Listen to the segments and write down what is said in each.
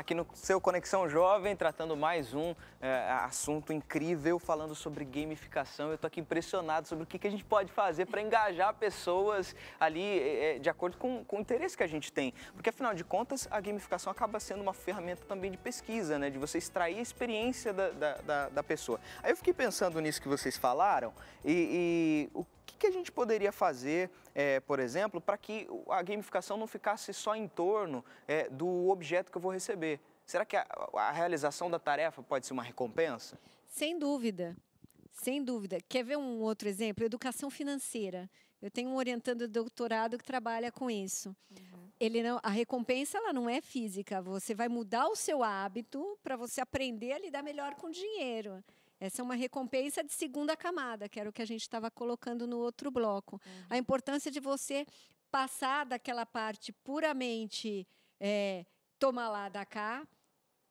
aqui no seu Conexão Jovem, tratando mais um assunto incrível, falando sobre gamificação. Eu estou aqui impressionado sobre o que a gente pode fazer para engajar pessoas ali de acordo com o interesse que a gente tem. Porque, afinal de contas, a gamificação acaba sendo uma ferramenta também de pesquisa, né? De você extrair a experiência da pessoa. Aí eu fiquei pensando nisso que vocês falaram e o que a gente poderia fazer, por exemplo, para que a gamificação não ficasse só em torno do objeto que eu vou receber? Será que a realização da tarefa pode ser uma recompensa? Sem dúvida, sem dúvida. Quer ver um outro exemplo? Educação financeira. Eu tenho um orientando de doutorado que trabalha com isso. A recompensa ela não é física. Você vai mudar o seu hábito para você aprender a lidar melhor com o dinheiro. Essa é uma recompensa de segunda camada, que era o que a gente estava colocando no outro bloco. A importância de você passar daquela parte puramente toma lá, dá cá,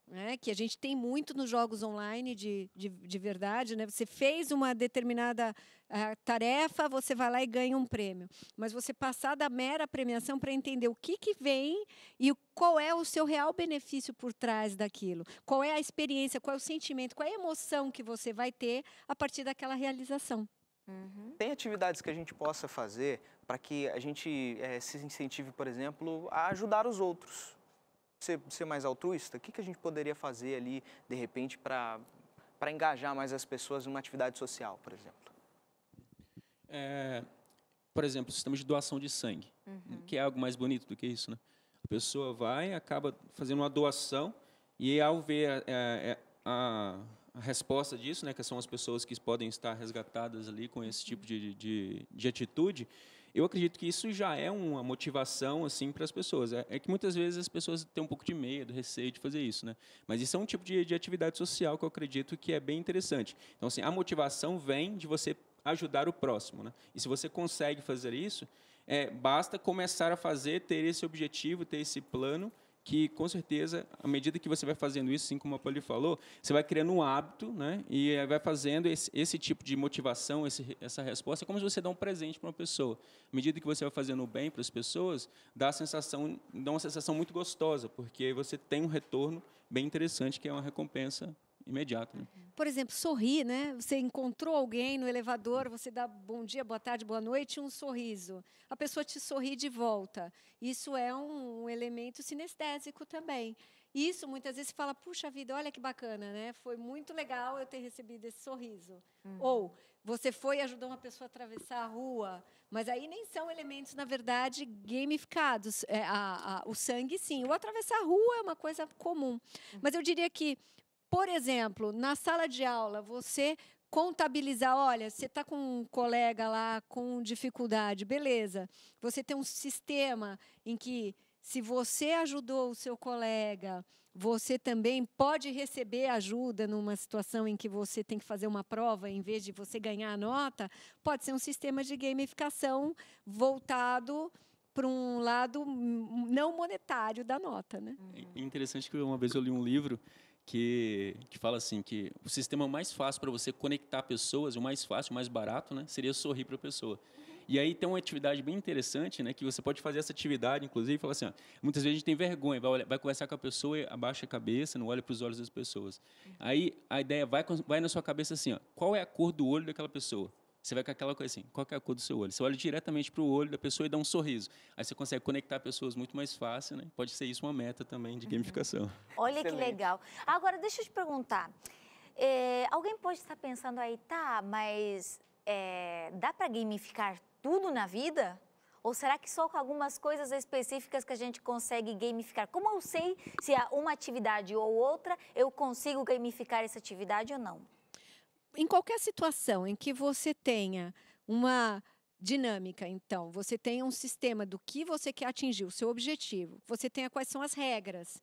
né, que a gente tem muito nos jogos online de verdade, né? Você fez uma determinada tarefa, você vai lá e ganha um prêmio. Mas você passar da mera premiação para entender o que vem e qual é o seu real benefício por trás daquilo. Qual é a experiência, qual é o sentimento, qual é a emoção que você vai ter a partir daquela realização. Tem atividades que a gente possa fazer para que a gente se incentive, por exemplo, a ajudar os outros? Ser mais altruísta? O que a gente poderia fazer ali, de repente, para engajar mais as pessoas numa atividade social, por exemplo? Por exemplo, o sistema de doação de sangue, que é algo mais bonito do que isso, né? A pessoa vai, acaba fazendo uma doação e, ao ver a resposta disso, né, que são as pessoas que podem estar resgatadas ali com esse tipo de atitude, eu acredito que isso já é uma motivação assim para as pessoas. É que muitas vezes as pessoas têm um pouco de medo, receio de fazer isso, né? Mas isso é um tipo de atividade social que eu acredito que é bem interessante. Então, assim, a motivação vem de você ajudar o próximo, né? E se você consegue fazer isso, basta começar a fazer, ter esse objetivo, ter esse plano, que, com certeza, à medida que você vai fazendo isso, assim como a Polly falou, você vai criando um hábito, né? E vai fazendo esse tipo de motivação, essa resposta. É como se você dá um presente para uma pessoa. À medida que você vai fazendo o bem para as pessoas, dá uma sensação muito gostosa, porque aí você tem um retorno bem interessante, que é uma recompensa imediata, né? Por exemplo, sorrir, né? Você encontrou alguém no elevador, você dá bom dia, boa tarde, boa noite, um sorriso. A pessoa te sorri de volta. Isso é um elemento sinestésico também. Isso, muitas vezes, você fala, puxa vida, olha que bacana, né? Foi muito legal eu ter recebido esse sorriso. Ou você foi e ajudou uma pessoa a atravessar a rua, mas aí nem são elementos, na verdade, gamificados. O sangue, sim. O atravessar a rua é uma coisa comum. Mas eu diria que, por exemplo, na sala de aula, você contabilizar, olha, você está com um colega lá com dificuldade, beleza. Você tem um sistema em que, se você ajudou o seu colega, você também pode receber ajuda numa situação em que você tem que fazer uma prova, em vez de você ganhar a nota, pode ser um sistema de gamificação voltado para um lado não monetário da nota, né? É interessante que uma vez eu li um livro que fala assim, que o sistema mais fácil para você conectar pessoas, o mais fácil, o mais barato, né, seria sorrir para a pessoa. E aí tem uma atividade bem interessante, né, que você pode fazer essa atividade, inclusive, e falar assim, ó, muitas vezes a gente tem vergonha, vai conversar com a pessoa e abaixa a cabeça, não olha para os olhos das pessoas. Aí a ideia vai na sua cabeça assim, ó, qual é a cor do olho daquela pessoa? Você vai com aquela coisa assim, qual que é a cor do seu olho? Você olha diretamente para o olho da pessoa e dá um sorriso. Aí você consegue conectar pessoas muito mais fácil, né? Pode ser isso uma meta também de gamificação. Olha Excelente. que legal. Agora, deixa eu te perguntar. Alguém pode estar pensando aí, tá, mas dá para gamificar tudo na vida? Ou será que só com algumas coisas específicas que a gente consegue gamificar? Como eu sei se há uma atividade ou outra, eu consigo gamificar essa atividade ou não? Em qualquer situação em que você tenha uma dinâmica, então, você tenha um sistema do que você quer atingir, o seu objetivo, você tenha quais são as regras,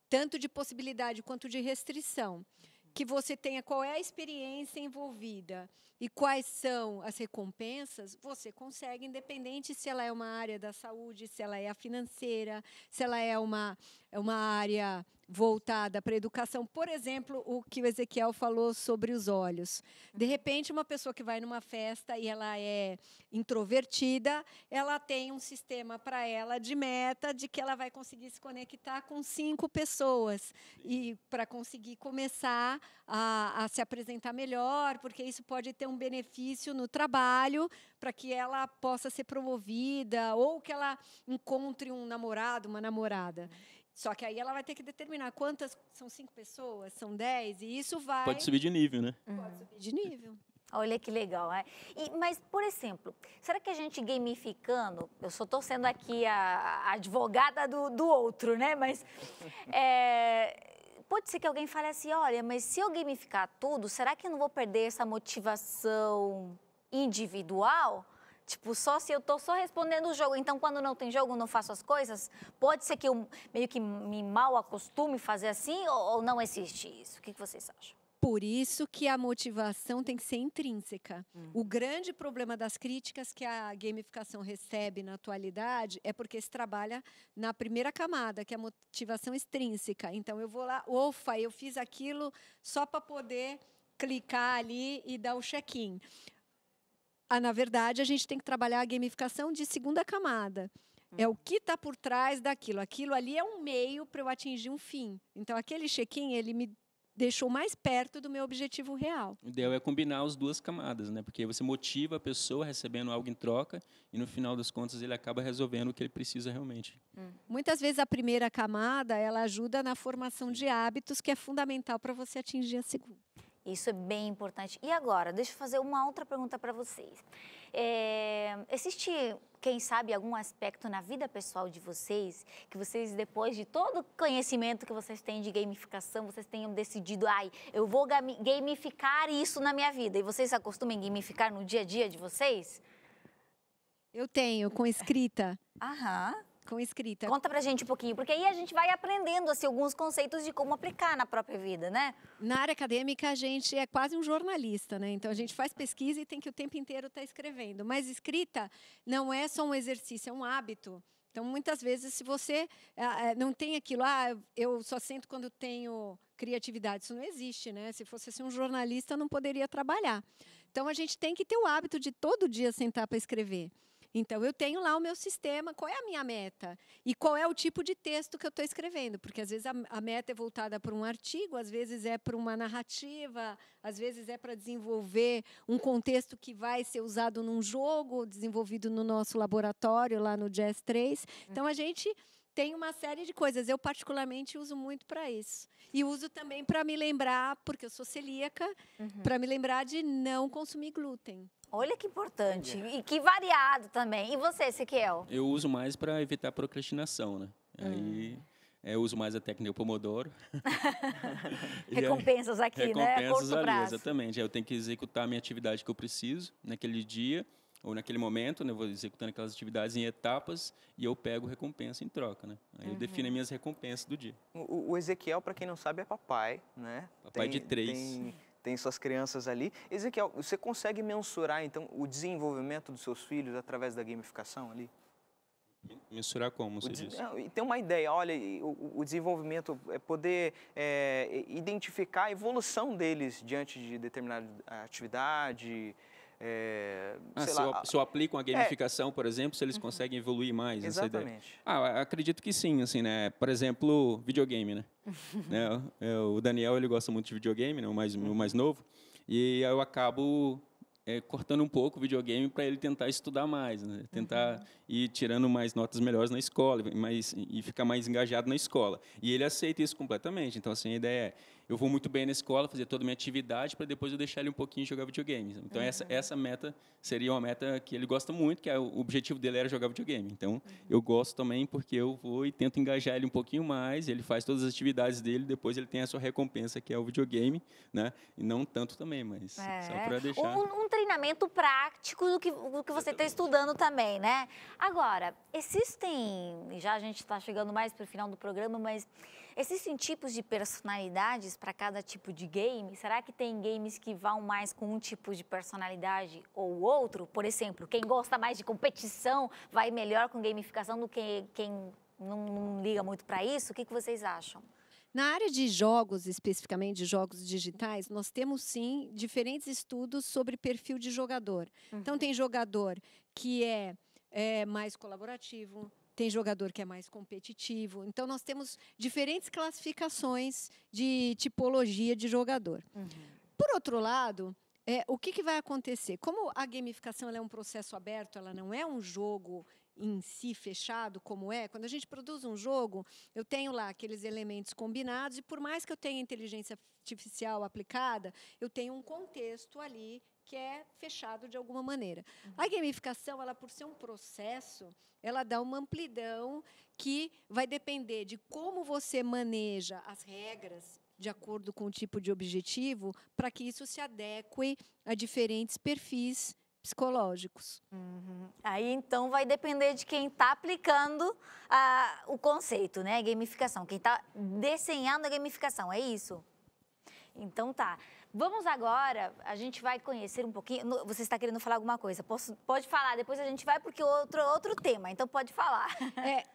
tanto de possibilidade quanto de restrição, que você tenha qual é a experiência envolvida e quais são as recompensas, você consegue, independente se ela é uma área da saúde, se ela é a financeira, se ela é uma uma área voltada para a educação. Por exemplo, o que o Ezequiel falou sobre os olhos. De repente, uma pessoa que vai numa festa e ela é introvertida, ela tem um sistema para ela de meta de que ela vai conseguir se conectar com 5 pessoas e para conseguir começar a se apresentar melhor, porque isso pode ter um benefício no trabalho, para que ela possa ser promovida ou que ela encontre um namorado, uma namorada. Só que aí ela vai ter que determinar quantas são 5 pessoas, são 10, e isso vai... Pode subir de nível, né? Pode subir de nível. Olha que legal, né? Mas, por exemplo, será que a gente gamificando, eu só estou sendo aqui a advogada do outro, né? Mas pode ser que alguém fale assim, olha, mas se eu gamificar tudo, será que eu não vou perder essa motivação individual? Tipo, só se eu estou só respondendo o jogo. Então, quando não tem jogo, não faço as coisas? Pode ser que eu meio que me mal acostume fazer assim ou não existe isso? O que vocês acham? Por isso que a motivação tem que ser intrínseca. O grande problema das críticas que a gamificação recebe na atualidade é porque se trabalha na primeira camada, que é a motivação extrínseca. Então, eu vou lá, ofa, eu fiz aquilo só para poder clicar ali e dar o check-in. Na verdade, a gente tem que trabalhar a gamificação de segunda camada. É o que está por trás daquilo. Aquilo ali é um meio para eu atingir um fim. Então, aquele check-in, ele me deixou mais perto do meu objetivo real. O ideal é combinar as duas camadas, né? Porque você motiva a pessoa recebendo algo em troca e, no final das contas, ele acaba resolvendo o que ele precisa realmente. Muitas vezes, a primeira camada, ela ajuda na formação de hábitos, que é fundamental para você atingir a segunda. Isso é bem importante. E agora, deixa eu fazer uma outra pergunta para vocês. Existe, quem sabe, algum aspecto na vida pessoal de vocês, que vocês, depois de todo o conhecimento que vocês têm de gamificação, vocês tenham decidido, eu vou gamificar isso na minha vida. E vocês acostumam gamificar no dia a dia de vocês? Eu tenho, com escrita. Aham. Com escrita. Conta pra gente um pouquinho, porque aí a gente vai aprendendo assim, alguns conceitos de como aplicar na própria vida, né? Na área acadêmica, a gente é quase um jornalista, né? Então, a gente faz pesquisa e tem que o tempo inteiro estar escrevendo. Mas escrita não é só um exercício, é um hábito. Então, muitas vezes, se você não tem aquilo, eu só sento quando tenho criatividade, isso não existe, né? Se fosse assim, um jornalista, não poderia trabalhar. Então, a gente tem que ter o hábito de todo dia sentar para escrever. Então, eu tenho lá o meu sistema, qual é a minha meta? E qual é o tipo de texto que eu estou escrevendo? Porque, às vezes, a meta é voltada para um artigo, às vezes é para uma narrativa, às vezes é para desenvolver um contexto que vai ser usado num jogo, desenvolvido no nosso laboratório, lá no Jazz 3. Então, a gente tem uma série de coisas. Eu, particularmente, uso muito para isso. E uso também para me lembrar, porque eu sou celíaca, para me lembrar de não consumir glúten. Olha que importante e que variado também. E você, Ezequiel? Eu uso mais para evitar procrastinação, né? Aí eu uso mais a técnica Pomodoro. Recompensas aqui, né? Recompensas Curto ali, prazo. exatamente. Aí eu tenho que executar a minha atividade que eu preciso naquele dia ou naquele momento, né? Eu vou executando aquelas atividades em etapas e eu pego recompensa em troca, né? Aí eu defino as minhas recompensas do dia. O Ezequiel, para quem não sabe, é papai, né? Papai de 3. Tem suas crianças ali. Ezequiel, você consegue mensurar, então, o desenvolvimento dos seus filhos através da gamificação ali? Mensurar como, você diz? Tem uma ideia, olha, o desenvolvimento é poder identificar a evolução deles diante de determinada atividade, sei lá. Se eu aplico uma gamificação, por exemplo, se eles conseguem evoluir mais nessa ideia. Exatamente. Acredito que sim, assim, né? Por exemplo, videogame, né? O Daniel, ele gosta muito de videogame, né? O mais novo, e eu acabo cortando um pouco o videogame para ele tentar estudar mais, né? Tentar ir tirando mais notas melhores na escola, e ficar mais engajado na escola. E ele aceita isso completamente. Então, assim, a ideia é, eu vou muito bem na escola, fazer toda a minha atividade, para depois eu deixar ele um pouquinho jogar videogame. Então, essa meta seria uma meta que ele gosta muito, que o objetivo dele era jogar videogame. Então, eu gosto também porque eu vou e tento engajar ele um pouquinho mais, ele faz todas as atividades dele, depois ele tem a sua recompensa, que é o videogame, né? E não tanto também, mas só para deixar... Um treinamento prático do que você está estudando também, né? Agora, já a gente está chegando mais para o final do programa, mas existem tipos de personalidades para cada tipo de game? Será que tem games que vão mais com um tipo de personalidade ou outro? Por exemplo, quem gosta mais de competição vai melhor com gamificação do que quem não liga muito para isso? O que vocês acham? Na área de jogos, especificamente de jogos digitais, nós temos sim diferentes estudos sobre perfil de jogador. Então, tem jogador que é mais colaborativo, tem jogador que é mais competitivo. Então, nós temos diferentes classificações de tipologia de jogador. Por outro lado, o que vai acontecer? Como a gamificação ela é um processo aberto, ela não é um jogo em si fechado, como quando a gente produz um jogo, eu tenho lá aqueles elementos combinados e por mais que eu tenha inteligência artificial aplicada, eu tenho um contexto ali que é fechado de alguma maneira. A gamificação, ela por ser um processo, ela dá uma amplidão que vai depender de como você maneja as regras de acordo com o tipo de objetivo, para que isso se adeque a diferentes perfis psicológicos. Aí, então, vai depender de quem está aplicando o conceito, né? Gamificação. Quem está desenhando a gamificação, é isso? Então, tá. Vamos agora, a gente vai conhecer um pouquinho... Você está querendo falar alguma coisa? Pode falar, depois a gente vai, porque outro tema, então pode falar.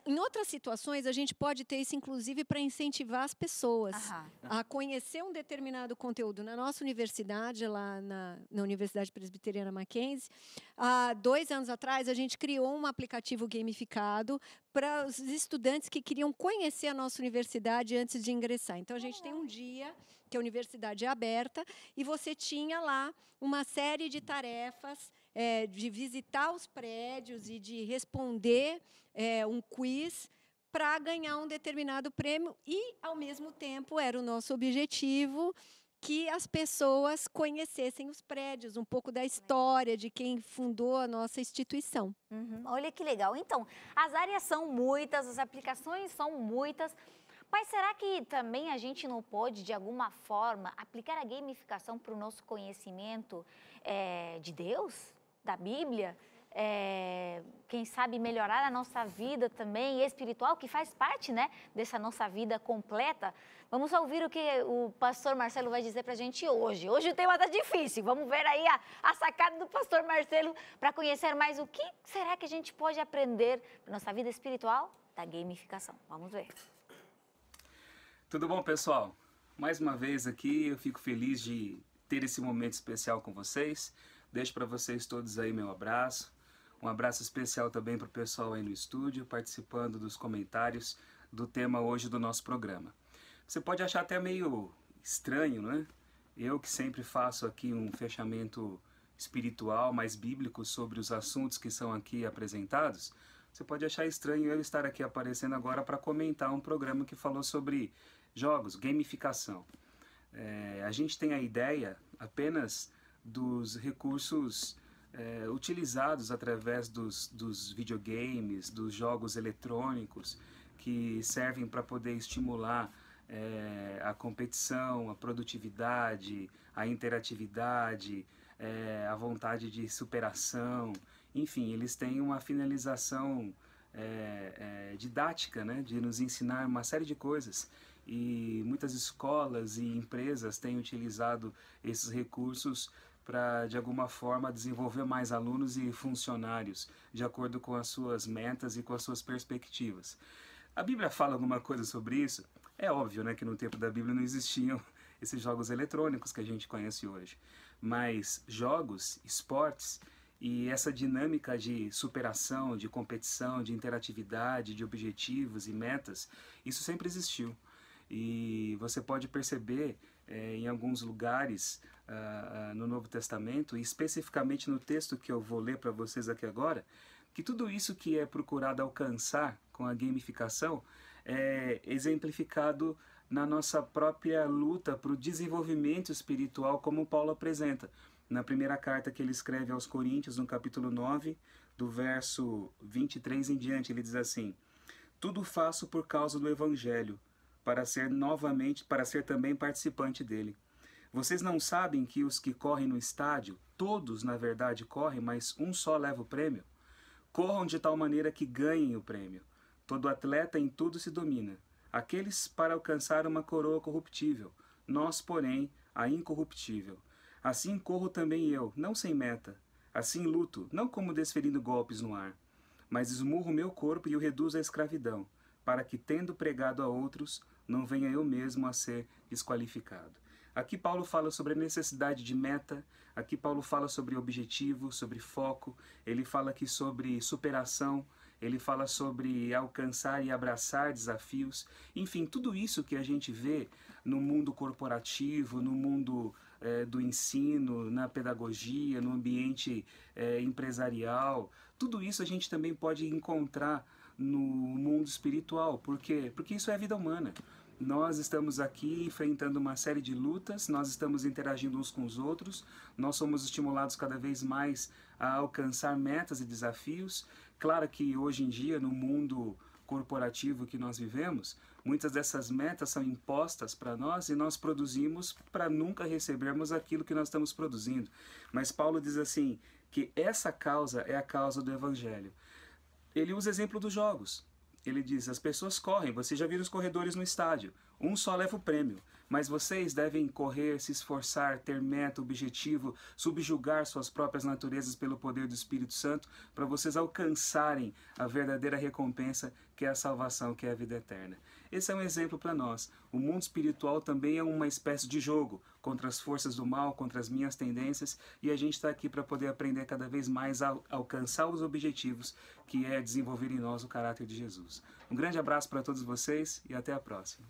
Em outras situações, a gente pode ter isso, inclusive, para incentivar as pessoas a conhecer um determinado conteúdo. Na nossa universidade, lá na Universidade Presbiteriana Mackenzie, há 2 anos atrás, a gente criou um aplicativo gamificado para os estudantes que queriam conhecer a nossa universidade antes de ingressar. Então, a gente tem um dia que a universidade é aberta, e você tinha lá uma série de tarefas de visitar os prédios e de responder um quiz para ganhar um determinado prêmio e, ao mesmo tempo, era o nosso objetivo que as pessoas conhecessem os prédios, um pouco da história de quem fundou a nossa instituição. Olha que legal. Então, as áreas são muitas, as aplicações são muitas, mas será que também a gente não pode, de alguma forma, aplicar a gamificação para o nosso conhecimento de Deus, da Bíblia? Quem sabe melhorar a nossa vida também espiritual, que faz parte, né, dessa nossa vida completa. Vamos ouvir o que o pastor Marcelo vai dizer para a gente hoje. Hoje o tema está difícil, vamos ver aí a sacada do pastor Marcelo para conhecer mais o que será que a gente pode aprender para nossa vida espiritual da gamificação. Vamos ver. Tudo bom, pessoal? Mais uma vez aqui, eu fico feliz de ter esse momento especial com vocês. Deixo para vocês todos aí meu abraço. Um abraço especial também para o pessoal aí no estúdio, participando dos comentários do tema hoje do nosso programa. Você pode achar até meio estranho, né? Eu que sempre faço aqui um fechamento espiritual, mais bíblico sobre os assuntos que são aqui apresentados. Você pode achar estranho eu estar aqui aparecendo agora para comentar um programa que falou sobre jogos, gamificação. A gente tem a ideia apenas dos recursos utilizados através dos videogames, dos jogos eletrônicos, que servem para poder estimular a competição, a produtividade, a interatividade, a vontade de superação. Enfim, eles têm uma finalização didática, né, de nos ensinar uma série de coisas. E muitas escolas e empresas têm utilizado esses recursos para, de alguma forma, desenvolver mais alunos e funcionários, de acordo com as suas metas e com as suas perspectivas. A Bíblia fala alguma coisa sobre isso? É óbvio, né, que no tempo da Bíblia não existiam esses jogos eletrônicos que a gente conhece hoje. Mas jogos, esportes e essa dinâmica de superação, de competição, de interatividade, de objetivos e metas, isso sempre existiu. E você pode perceber em alguns lugares no Novo Testamento, e especificamente no texto que eu vou ler para vocês aqui agora, que tudo isso que é procurado alcançar com a gamificação é exemplificado na nossa própria luta para o desenvolvimento espiritual, como Paulo apresenta. Na primeira carta que ele escreve aos Coríntios, no capítulo 9, do verso 23 em diante, ele diz assim: tudo faço por causa do Evangelho, para ser também participante dele. Vocês não sabem que os que correm no estádio, todos na verdade correm, mas um só leva o prêmio? Corram de tal maneira que ganhem o prêmio. Todo atleta em tudo se domina. Aqueles para alcançar uma coroa corruptível, nós, porém, a incorruptível. Assim corro também eu, não sem meta. Assim luto, não como desferindo golpes no ar, mas esmurro meu corpo e o reduzo à escravidão, para que, tendo pregado a outros, não venha eu mesmo a ser desqualificado. Aqui Paulo fala sobre a necessidade de meta, aqui Paulo fala sobre objetivo, sobre foco, ele fala aqui sobre superação, ele fala sobre alcançar e abraçar desafios. Enfim, tudo isso que a gente vê no mundo corporativo, no mundo do ensino, na pedagogia, no ambiente empresarial, tudo isso a gente também pode encontrar no mundo espiritual. Por quê? Porque isso é a vida humana. Nós estamos aqui enfrentando uma série de lutas, nós estamos interagindo uns com os outros, nós somos estimulados cada vez mais a alcançar metas e desafios. Claro que hoje em dia, no mundo corporativo que nós vivemos, muitas dessas metas são impostas para nós e nós produzimos para nunca recebermos aquilo que nós estamos produzindo. Mas Paulo diz assim, que essa causa é a causa do Evangelho. Ele usa exemplo dos jogos. Ele diz, as pessoas correm, você já viu os corredores no estádio, um só leva o prêmio, mas vocês devem correr, se esforçar, ter meta, objetivo, subjugar suas próprias naturezas pelo poder do Espírito Santo, para vocês alcançarem a verdadeira recompensa, que é a salvação, que é a vida eterna. Esse é um exemplo para nós. O mundo espiritual também é uma espécie de jogo contra as forças do mal, contra as minhas tendências, e a gente está aqui para poder aprender cada vez mais a alcançar os objetivos, que é desenvolver em nós o caráter de Jesus. Um grande abraço para todos vocês e até a próxima.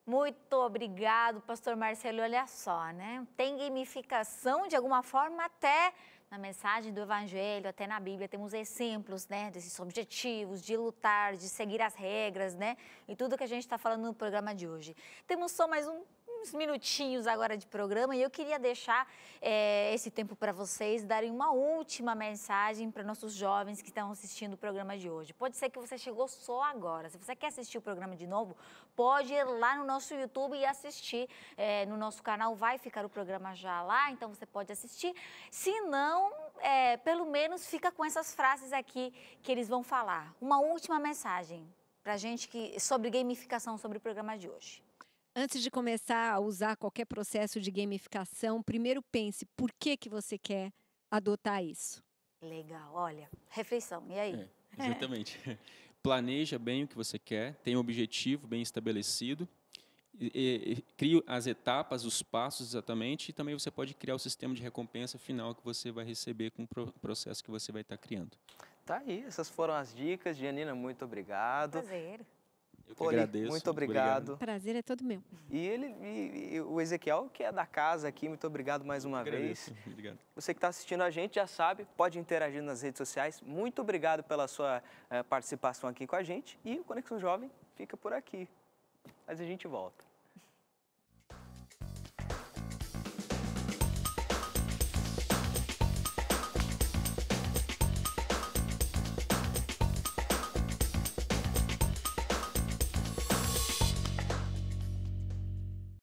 Muito obrigado, pastor Marcelo. Olha só, né? Tem gamificação de alguma forma até na mensagem do Evangelho, até na Bíblia, temos exemplos, né, desses objetivos, de lutar, de seguir as regras, né, e tudo que a gente está falando no programa de hoje. Temos só mais uns minutinhos agora de programa e eu queria deixar esse tempo para vocês darem uma última mensagem para nossos jovens que estão assistindo o programa de hoje. Pode ser que você chegou só agora. Se você quer assistir o programa de novo, pode ir lá no nosso YouTube e assistir. No nosso canal vai ficar o programa já lá, então você pode assistir. Se não, pelo menos fica com essas frases aqui que eles vão falar. Uma última mensagem para a gente sobre gamificação, sobre o programa de hoje. Antes de começar a usar qualquer processo de gamificação, primeiro pense por que você quer adotar isso. Legal, olha, reflexão, e aí? Exatamente. Planeja bem o que você quer, tenha um objetivo bem estabelecido, crie as etapas, os passos exatamente, e também você pode criar o sistema de recompensa final que você vai receber com o processo que você vai estar criando. Tá aí, essas foram as dicas. Gianina, muito obrigado. Prazer. Eu que agradeço. Muito obrigado. Prazer é todo meu. E o Ezequiel, que é da casa aqui, muito obrigado mais uma vez. Obrigado. Você que está assistindo a gente já sabe, pode interagir nas redes sociais. Muito obrigado pela sua participação aqui com a gente. E o Conexão Jovem fica por aqui. Mas a gente volta.